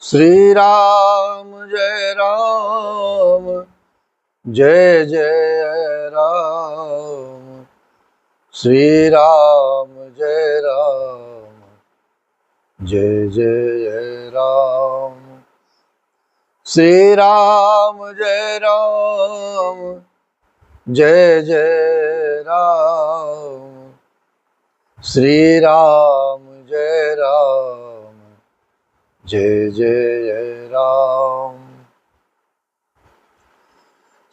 श्री राम जय राम जय जय राम। श्री राम जय राम जय जय राम। श्री राम जय राम जय जय राम। श्री राम जय राम जय जय राम।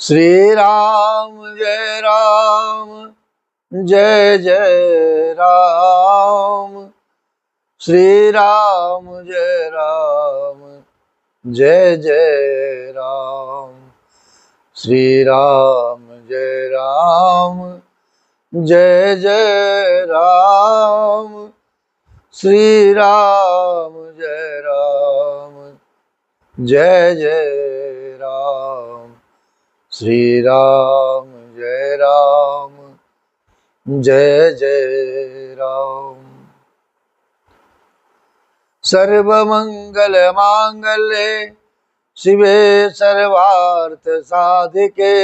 श्री राम जय राम जय जय राम। श्री राम जय राम जय जय राम। श्री राम जय राम जय जय राम। श्री राम जय राम जय जय राम। श्री राम जय राम जय जय राम। सर्वमंगल मांगल्ये शिवे सर्वार्थ साधिके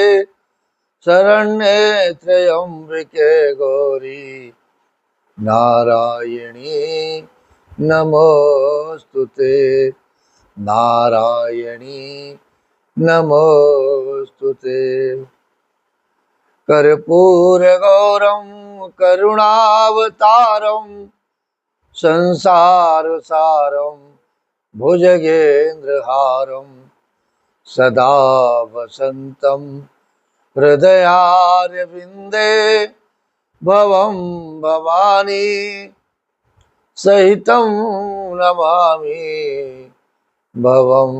शरण्ये त्र्यंबके गौरी नारायणी नमोस्तुते। नारायणी नमोस्तुते। कर्पूर गौरम करुणावतारम संसार सारम भुजगेंद्रहारम सदा वसंतम हृदयारविंदे भवं भवानी सहितं नमामि भवं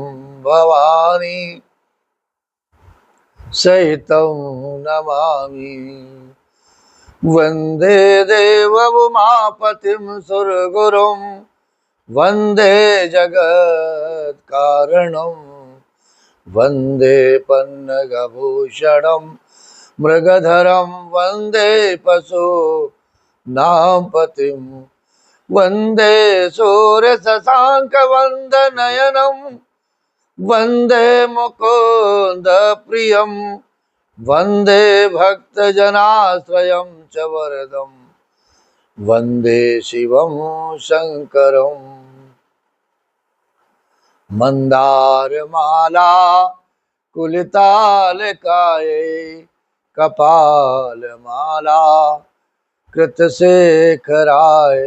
भवानी सहितं नमामि। वन्दे देवउमापतिं सुरगुरुं वन्दे जगत्कारणं वन्दे पन्नगभूषणं मृगधरं वन्दे पशूनां पतिं वन्दे सूर्यशशाङ्कवन्दनयनं वन्दे मुकुन्दप्रियं वन्दे भक्तजनाश्रयं च वरदं वन्दे शिवं शङ्करं। मन्दारमाला कुलितालकाये कपालमाला कृतशेखराय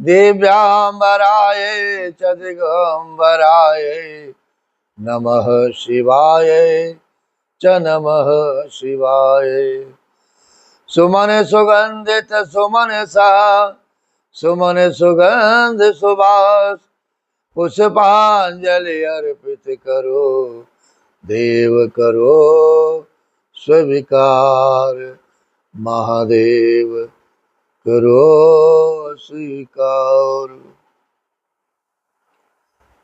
दिव्याम्बराय च दिगम्बराय नमः शिवाय च नमः शिवाय। सुमन सुगंधित सुमन सा सुमन सुगंध सुबास पुष्पांजलि अर्पित करो देव करो स्वीकार। महादेव करो स्वीकार।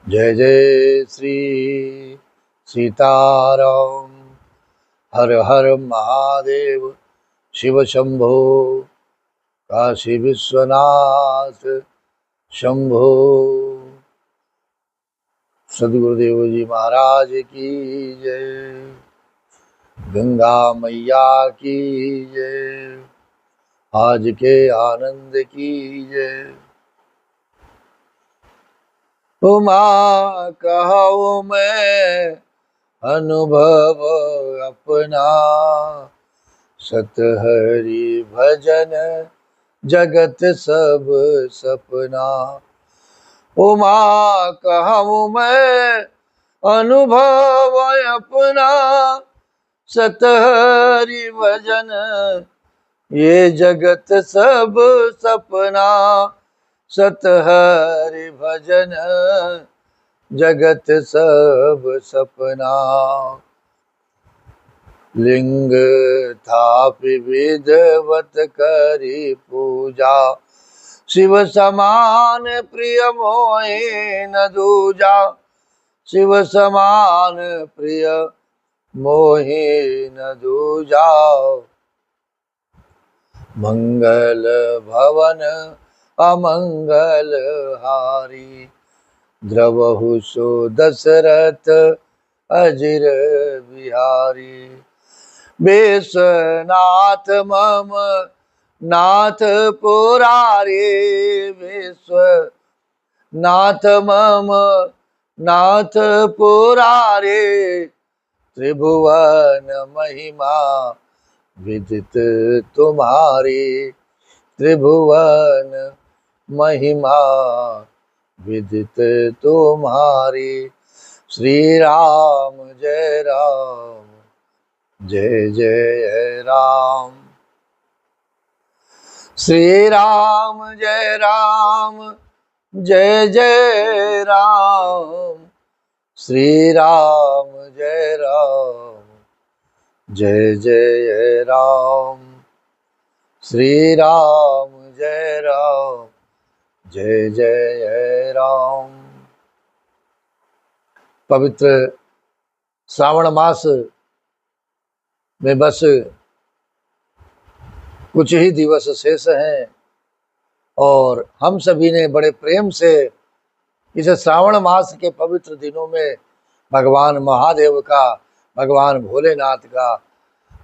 जय जय श्री सीताराम। हर हर महादेव। शिव शंभो काशी विश्वनाथ शंभो। सद्गुरुदेव जी महाराज की जय। गंगा मैया की जय। आज के आनंद की जय। उमा कहूँ मैं अनुभव अपना सतहरि भजन जगत सब सपना। उमा कहूँ मैं अनुभव अपना सतहरि भजन ये जगत सब सपना। सतहरि भजन जगत सब सपना। लिंग थापि विधवत करी पूजा शिव समान प्रिय मोहि न दूजा। शिव समान प्रिय मोहि न दूजा। मंगल भवन अमंगल हारी द्रवहु सो दशरथ अजिर बिहारी। विश्वनाथ मम नाथ पुरारी, विश्वनाथ मम नाथ पुरारी। त्रिभुवन महिमा विदित तुम्हारी, त्रिभुवन महिमा विदित तुम्हारी। श्री राम जय राम जय जय राम। श्री राम जय राम जय जय राम। श्री राम जय राम जय जय राम। श्री राम जय राम जय जय राम। पवित्र श्रावण मास में बस कुछ ही दिवस शेष हैं और हम सभी ने बड़े प्रेम से इस श्रावण मास के पवित्र दिनों में भगवान महादेव का, भगवान भोलेनाथ का,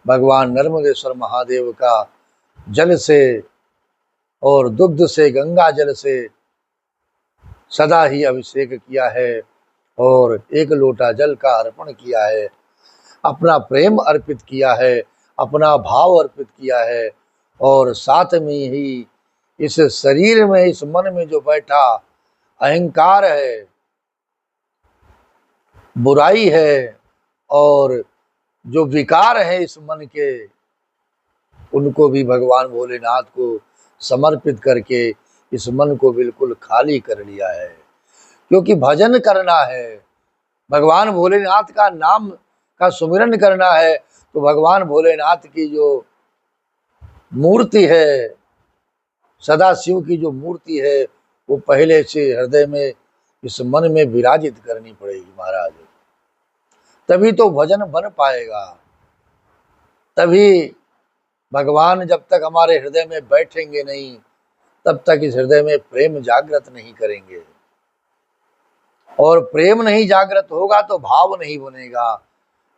भगवान नर्मदेश्वर महादेव का जल से और दुग्ध से, गंगा जल से सदा ही अभिषेक किया है और एक लोटा जल का अर्पण किया है, अपना प्रेम अर्पित किया है, अपना भाव अर्पित किया है। और साथ में ही इस शरीर में, इस मन में जो बैठा अहंकार है, बुराई है और जो विकार है इस मन के, उनको भी भगवान भोलेनाथ को समर्पित करके इस मन को बिल्कुल खाली कर लिया है। क्योंकि भजन करना है, भगवान भोलेनाथ का नाम का सुमिरन करना है, तो भगवान भोलेनाथ की जो मूर्ति है, सदा शिव की जो मूर्ति है, वो पहले से हृदय में, इस मन में विराजित करनी पड़ेगी महाराज। तभी तो भजन बन पाएगा। तभी भगवान जब तक हमारे हृदय में बैठेंगे नहीं, तब तक इस हृदय में प्रेम जागृत नहीं करेंगे। और प्रेम नहीं जागृत होगा तो भाव नहीं बनेगा।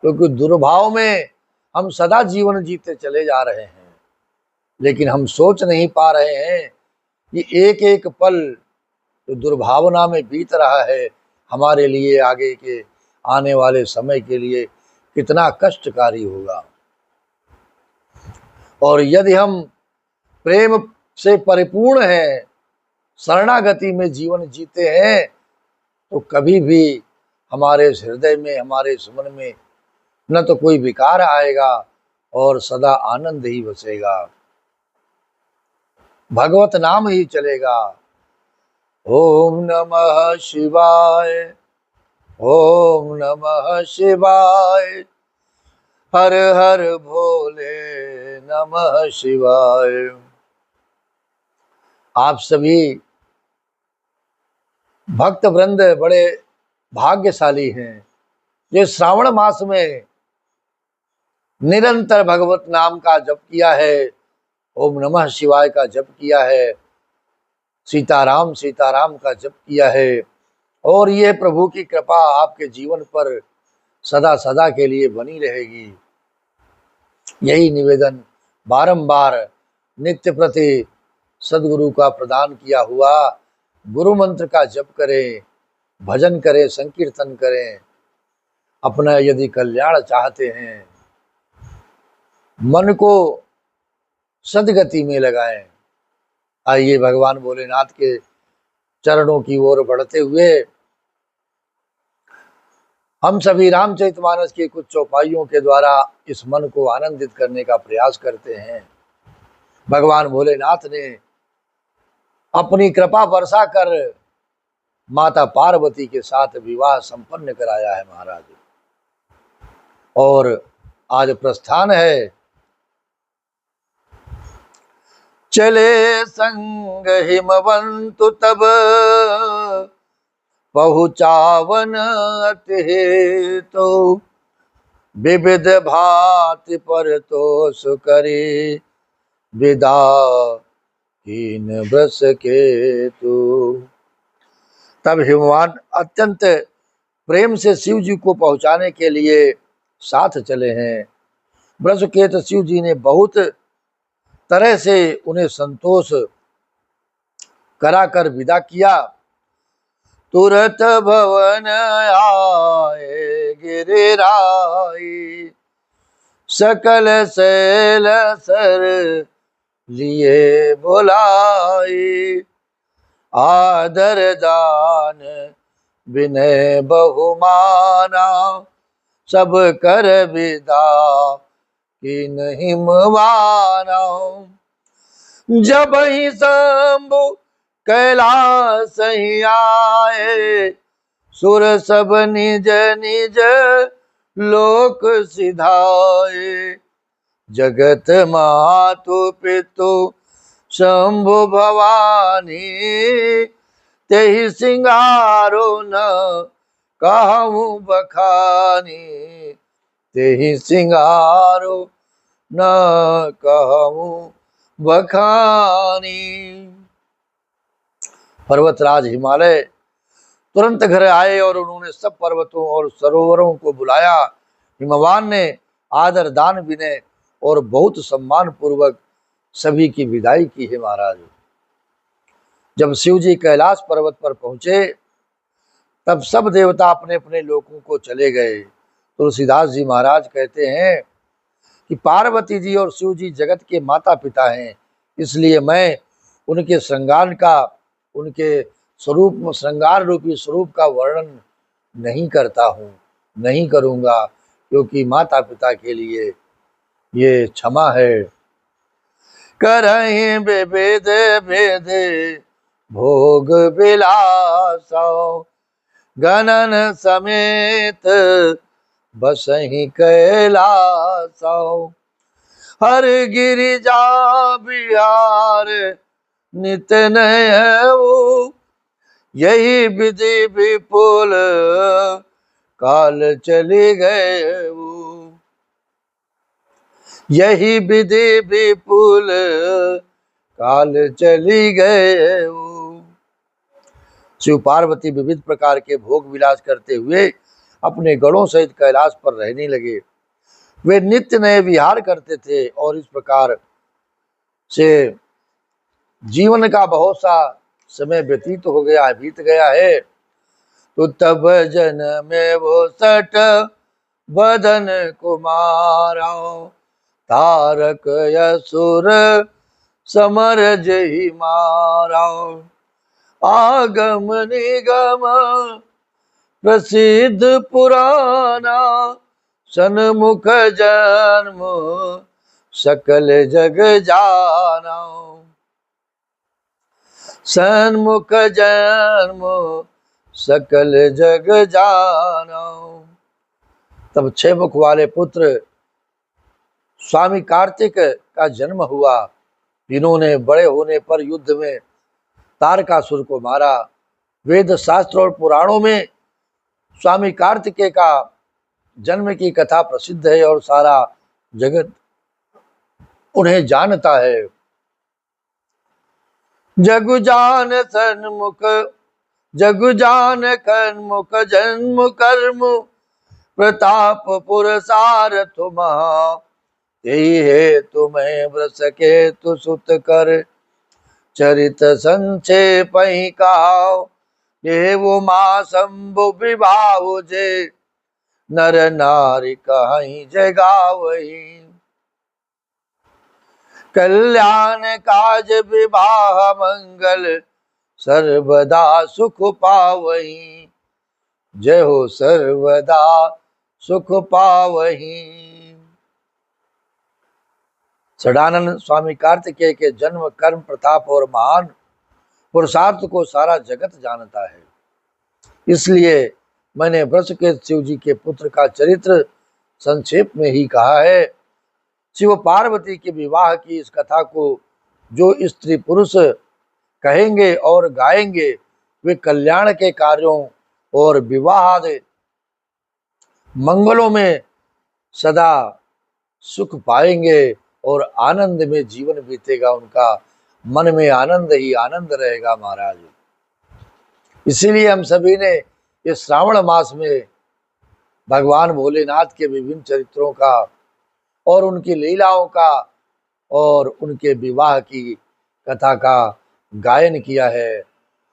क्योंकि दुर्भाव में हम सदा जीवन जीते चले जा रहे हैं, लेकिन हम सोच नहीं पा रहे हैं कि एक एक पल जो दुर्भावना में बीत रहा है, हमारे लिए आगे के आने वाले समय के लिए कितना कष्टकारी होगा। और यदि हम प्रेम से परिपूर्ण हैं, शरणागति में जीवन जीते हैं, तो कभी भी हमारे हृदय में, हमारे मन में न तो कोई विकार आएगा और सदा आनंद ही बसेगा, भगवत नाम ही चलेगा। ओम नमः शिवाय, ओम नमः शिवाय, हर हर भोले नमः शिवाय। आप सभी भक्त वृंद बड़े भाग्यशाली हैं, जो श्रावण मास में निरंतर भगवत नाम का जप किया है, ओम नमः शिवाय का जप किया है, सीताराम सीताराम का जप किया है। और यह प्रभु की कृपा आपके जीवन पर सदा सदा के लिए बनी रहेगी। यही निवेदन बारंबार नित्य प्रति सदगुरु का प्रदान किया हुआ गुरु मंत्र का जप करें, भजन करें, संकीर्तन करें। अपना यदि कल्याण चाहते हैं, मन को सदगति में लगाएं। आइए भगवान भोलेनाथ के चरणों की ओर बढ़ते हुए हम सभी रामचरितमानस की कुछ चौपाइयों के द्वारा इस मन को आनंदित करने का प्रयास करते हैं। भगवान भोलेनाथ ने अपनी कृपा बरसा कर माता पार्वती के साथ विवाह संपन्न कराया है महाराज। और आज प्रस्थान है। चले संग हिमवंतु तब पहुँचावन अति हेतु, विविध भांति पर तोष करे विदा कीन ब्रस केतु। तब हिमवान अत्यंत प्रेम से शिव जी को पहुंचाने के लिए साथ चले हैं। वृषकेत शिव जी ने बहुत तरह से उन्हें संतोष कराकर विदा किया। तुरत भवन आए गिरिराई, सकल शैल सर लिए बुलाई, आदर दान विनय बहुमाना, सब कर विदा कि नहीं मवाना। जब ही शंभु कैलाश ही आए, सुर सब निज निज लोक सिधाए, जगत मातु पितु शंभु भवानी, तेहि सिंगारो न कहूँ बखानी, तेहि सिंगारो न कहूँ बखानी। पर्वतराज हिमालय तुरंत घर आए और उन्होंने सब पर्वतों और सरोवरों को बुलाया। हिमवान ने आदर दान विनय और बहुत सम्मान पूर्वक सभी की विदाई की है महाराज। जब शिव जी कैलाश पर्वत पर पहुंचे तब सब देवता अपने अपने लोकों को चले गए। तुलसीदास जी महाराज कहते हैं कि पार्वती जी और शिव जी जगत के माता पिता हैं, इसलिए मैं उनके श्रृंगार का, उनके स्वरूप श्रृंगार रूपी स्वरूप का वर्णन नहीं करता हूँ, नहीं करूँगा, क्योंकि माता पिता के लिए ये क्षमा है। करहि विविध भेद भोग विलासो, गणन समेत बसहि कैलासो, हर गिरिजा बिहार नित नयऊ, यही विधि विपुल काल चली गए, यही विधि विपुल काल चली गए। शिव पार्वती विविध प्रकार के भोग विलास करते हुए अपने गणों सहित कैलाश पर रहने लगे। वे नित्य नए विहार करते थे और इस प्रकार से जीवन का बहुत सा समय व्यतीत हो गया, बीत गया है। तो तब जन में वो सट बदन कुमारा, तारक असुर समर जहि मारा, आगम निगम प्रसिद्ध पुराना, सन्मुख जन्म सकल जग जाना, सन्मुख जन्म सकल जग जाना। तब 6 मुख वाले पुत्र स्वामी कार्तिक का जन्म हुआ। इन्होंने बड़े होने पर युद्ध में तारकासुर को मारा। वेद शास्त्र और पुराणों में स्वामी कार्तिकेय का जन्म की कथा प्रसिद्ध है और सारा जगत उन्हें जानता है। जगु जान सन्मुख, जगु जान खन्मुख, जन्म कर्म प्रताप पुरसार तुम्हा, यही है तुम्हें व्रत के तु सुत कर, चरित संक्षेप ही कहाओ, ये वो माँ शंभु विभाव जे, नर नारी कहीं जगावही, कल्याण काज विवाह मंगल, सर्वदा सुख पावही, जय हो सर्वदा सुख पावही। सदानंद स्वामी कार्तिकेय के जन्म, कर्म, प्रताप और महान पुरुषार्थ को सारा जगत जानता है। इसलिए मैंने वृषकेत शिव जी के पुत्र का चरित्र संक्षेप में ही कहा है। शिव पार्वती के विवाह की इस कथा को जो स्त्री पुरुष कहेंगे और गाएंगे वे कल्याण के कार्यों और विवाह आदि मंगलों में सदा सुख पाएंगे और आनंद में जीवन बीतेगा। उनका मन में आनंद ही आनंद रहेगा महाराज। इसीलिए हम सभी ने इस श्रावण मास में भगवान भोलेनाथ के विभिन्न चरित्रों का और उनकी लीलाओं का और उनके विवाह की कथा का गायन किया है।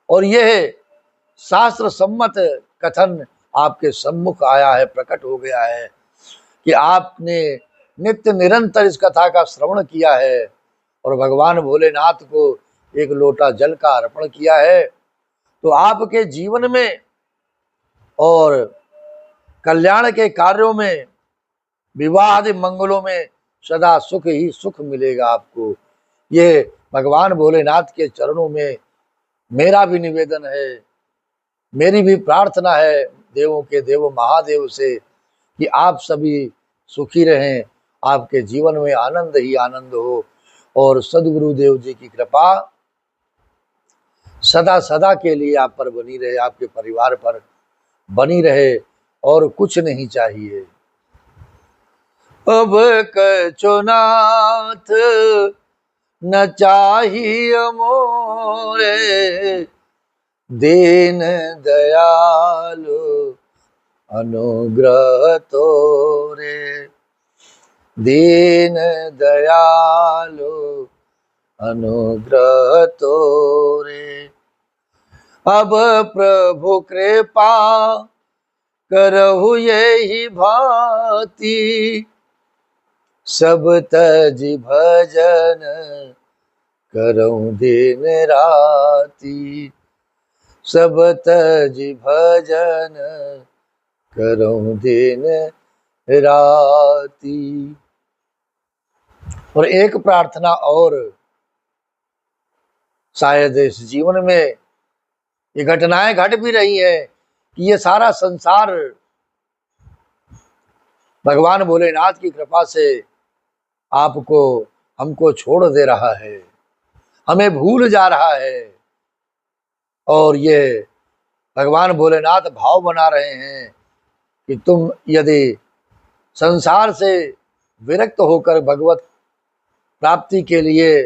और यह शास्त्र सम्मत कथन आपके सम्मुख आया है, प्रकट हो गया है कि आपने नित्य निरंतर इस कथा का श्रवण किया है और भगवान भोलेनाथ को एक लोटा जल का अर्पण किया है। तो आपके जीवन में और कल्याण के कार्यों में, विवाह आदि मंगलों में सदा सुख ही सुख मिलेगा आपको। ये भगवान भोलेनाथ के चरणों में मेरा भी निवेदन है, मेरी भी प्रार्थना है देवों के देव महादेव से कि आप सभी सुखी रहें, आपके जीवन में आनंद ही आनंद हो और सद्गुरुदेव जी की कृपा सदा सदा के लिए आप पर बनी रहे, आपके परिवार पर बनी रहे और कुछ नहीं चाहिए। अब कछु नाथ न चाहिए मोरे, दीन दयालु अनुग्रह तोरे, दीन दयालु अनुग्रह तोरे। अब प्रभु कृपा करहु यही भांति, सब तज भजन करऊं दिन राति, सब तज भजन करऊं दिन राति। और एक प्रार्थना और, शायद इस जीवन में ये घटनाएं घट भी रही है कि ये सारा संसार भगवान भोलेनाथ की कृपा से आपको हमको छोड़ दे रहा है, हमें भूल जा रहा है और ये भगवान भोलेनाथ भाव बना रहे हैं कि तुम यदि संसार से विरक्त होकर भगवत प्राप्ति के लिए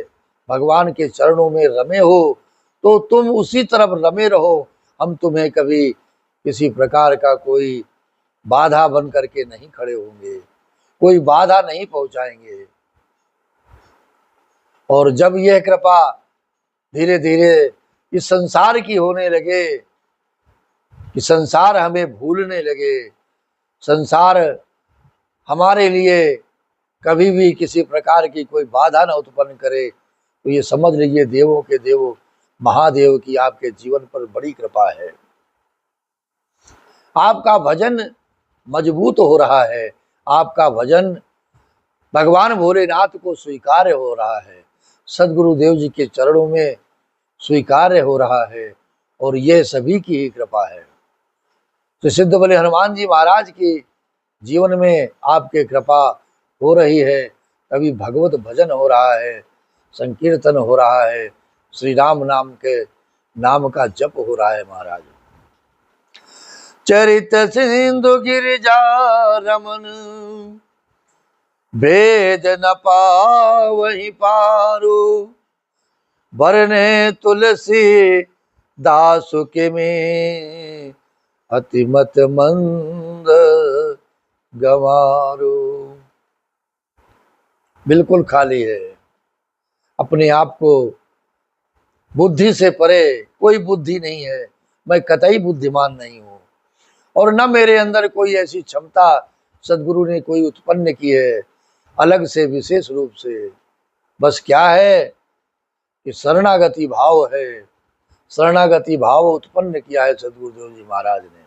भगवान के चरणों में रमे हो तो तुम उसी तरफ रमे रहो, हम तुम्हें कभी किसी प्रकार का कोई बाधा बन करके नहीं खड़े होंगे, कोई बाधा नहीं पहुंचाएंगे। और जब यह कृपा धीरे धीरे इस संसार की होने लगे कि संसार हमें भूलने लगे, संसार हमारे लिए कभी भी किसी प्रकार की कोई बाधा न उत्पन्न करे, तो ये समझ लीजिए देवों के देव महादेव की आपके जीवन पर बड़ी कृपा है। आपका भजन मजबूत हो रहा है, आपका भजन भगवान भोलेनाथ को स्वीकार्य हो रहा है, सद्गुरुदेव जी के चरणों में स्वीकार्य हो रहा है और यह सभी की ही कृपा है। तो सिद्ध बलि हनुमान जी महाराज की जीवन में आपके कृपा हो रही है, तभी भगवत भजन हो रहा है, संकीर्तन हो रहा है, श्री राम नाम का जप हो रहा है महाराज। चरित सिंधु गिरिजा रमन, भेद न पावहि पारो, बरने तुलसी दासु के में, अतिमत मंद गवारो। बिल्कुल खाली है, अपने आप को बुद्धि से परे कोई बुद्धि नहीं है, मैं कतई बुद्धिमान नहीं हूँ और न मेरे अंदर कोई ऐसी क्षमता सद्गुरु ने कोई उत्पन्न की है अलग से विशेष रूप से। बस क्या है कि शरणागति भाव है, शरणागति भाव उत्पन्न किया है सद्गुरुदेव जी महाराज ने।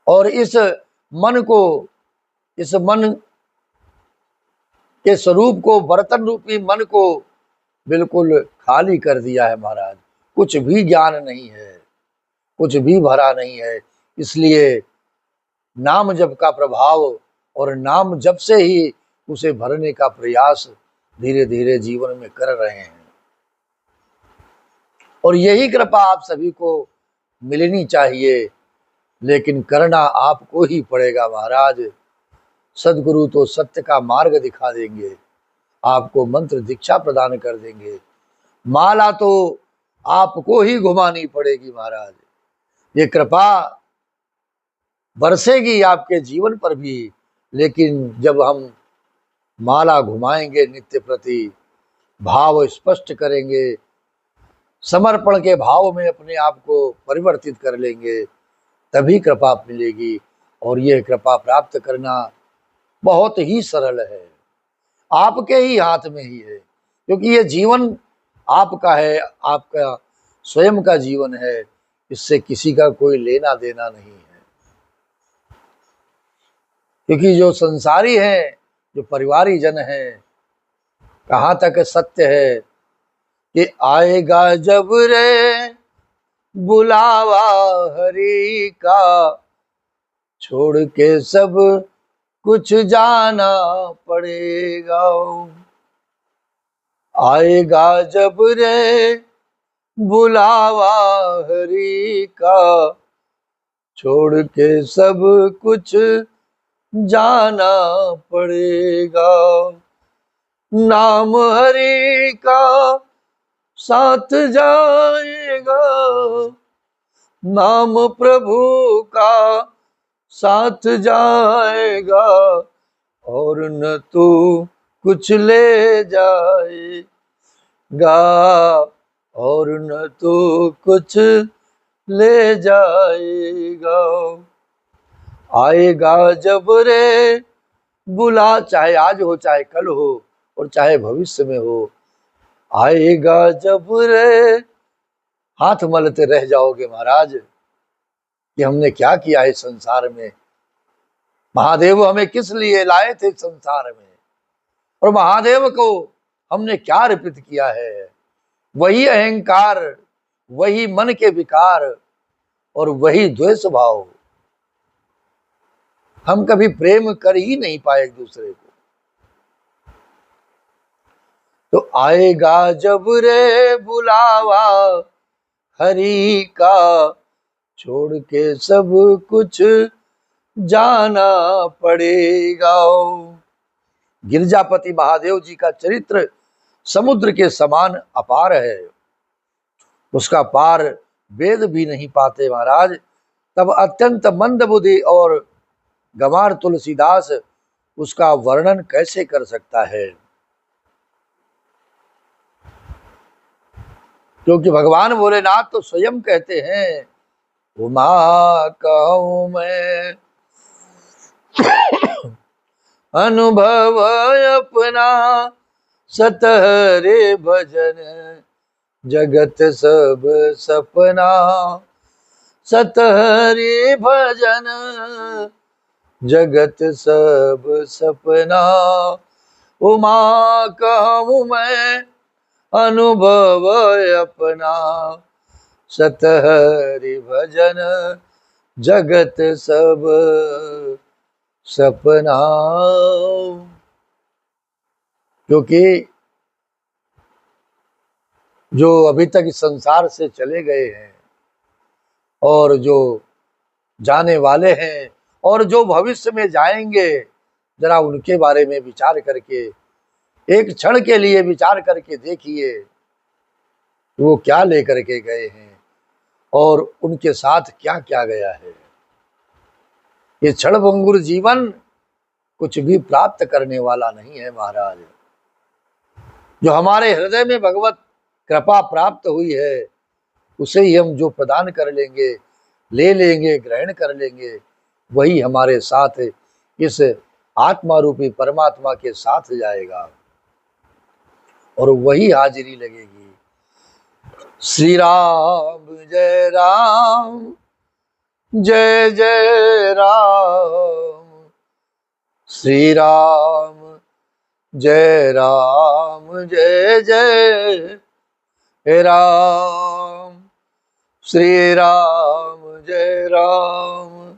और इस मन के स्वरूप को, बर्तन रूपी मन को बिल्कुल खाली कर दिया है महाराज, कुछ भी ज्ञान नहीं है, कुछ भी भरा नहीं है। इसलिए नाम जप का प्रभाव और नाम जप से ही उसे भरने का प्रयास धीरे धीरे जीवन में कर रहे हैं। और यही कृपा आप सभी को मिलनी चाहिए, लेकिन करना आपको ही पड़ेगा महाराज। सद्गुरु तो सत्य का मार्ग दिखा देंगे, आपको मंत्र दीक्षा प्रदान कर देंगे, माला तो आपको ही घुमानी पड़ेगी महाराज। ये कृपा बरसेगी आपके जीवन पर भी, लेकिन जब हम माला घुमाएंगे, नित्य प्रति भाव स्पष्ट करेंगे, समर्पण के भाव में अपने आप को परिवर्तित कर लेंगे, तभी कृपा मिलेगी। और यह कृपा प्राप्त करना बहुत ही सरल है, आपके ही हाथ में ही है, क्योंकि ये जीवन आपका है, आपका स्वयं का जीवन है, इससे किसी का कोई लेना देना नहीं है। क्योंकि जो संसारी हैं, जो परिवारी जन हैं, कहाँ तक सत्य है कि आएगा जब रे बुलावा हरि का, छोड़ के सब कुछ जाना पड़ेगा। आएगा जब रे बुलावा हरि का, छोड़ के सब कुछ जाना पड़ेगा। नाम हरि का साथ जाएगा, नाम प्रभु का साथ जाएगा, और न तू कुछ ले जाएगा, और न तू कुछ ले जाएगा। आएगा जब रे बुला, चाहे आज हो, चाहे कल हो, और चाहे भविष्य में हो, आएगा जब रे, हाथ मलते रह जाओगे महाराज कि हमने क्या किया है संसार में, महादेव हमें किस लिए लाए थे संसार में, और महादेव को हमने क्या अर्पित किया है। वही अहंकार, वही मन के विकार, और वही द्वेष भाव। हम कभी प्रेम कर ही नहीं पाए एक दूसरे को। तो आएगा जब रे बुलावा हरि का, छोड़ के सब कुछ जाना पड़ेगा। गिरजापति महादेव जी का चरित्र समुद्र के समान अपार है, उसका पार वेद भी नहीं पाते महाराज। तब अत्यंत मंद बुद्धि और गंवार तुलसीदास उसका वर्णन कैसे कर सकता है। क्योंकि भगवान भोलेनाथ तो स्वयं कहते हैं, उमा कहूं मैं अनुभव अपना, सतहरे भजन जगत सब सपना, सतहरे भजन जगत सब सपना। उमा कहूं मैं अनुभव अपना, सतहरि भजन जगत सब सपना। क्योंकि जो अभी तक इस संसार से चले गए हैं, और जो जाने वाले हैं, और जो भविष्य में जाएंगे, जरा उनके बारे में विचार करके, एक क्षण के लिए विचार करके देखिए वो क्या लेकर के गए हैं और उनके साथ क्या क्या गया है। ये क्षणभंगुर जीवन कुछ भी प्राप्त करने वाला नहीं है महाराज। जो हमारे हृदय में भगवत कृपा प्राप्त हुई है, उसे ही हम जो प्रदान कर लेंगे, ले लेंगे, ग्रहण कर लेंगे, वही हमारे साथ इस आत्मा रूपी परमात्मा के साथ जाएगा, और वही हाजिरी लगेगी। श्री राम जय राम, जय जय राम, श्री राम जय राम, जय जय राम, श्री राम जय राम,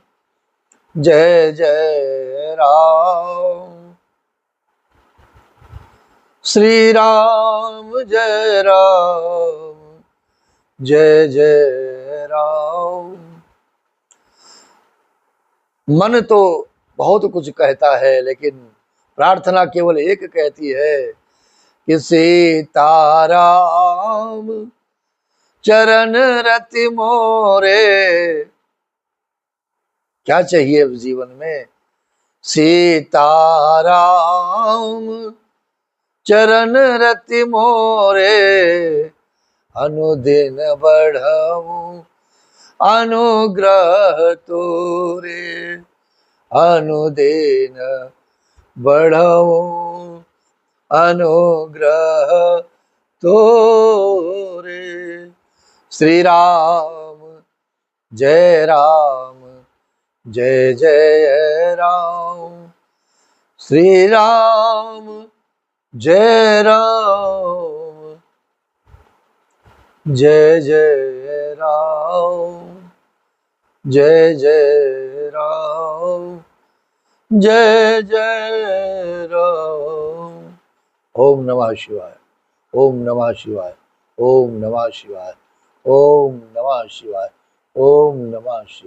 जय जय राम, श्री राम जय राम, जय जय राम। मन तो बहुत कुछ कहता है, लेकिन प्रार्थना केवल एक कहती है कि सीताराम चरण रति मोरे। क्या चाहिए अब जीवन में? सीताराम चरण रति मोरे, अनुदिन बढ़ाऊं अनुग्रह तोरे, अनुदिन बढ़ाऊं अनुग्रह तोरे। श्री राम जय राम जय जय राम, श्री राम जय राम जय जय राम, जय जय राम जय जय राम। ओम नमः शिवाय, ओम नमः शिवाय, ओम नमः शिवाय, ओम नमः शिवाय, ओम नमः शिवाय।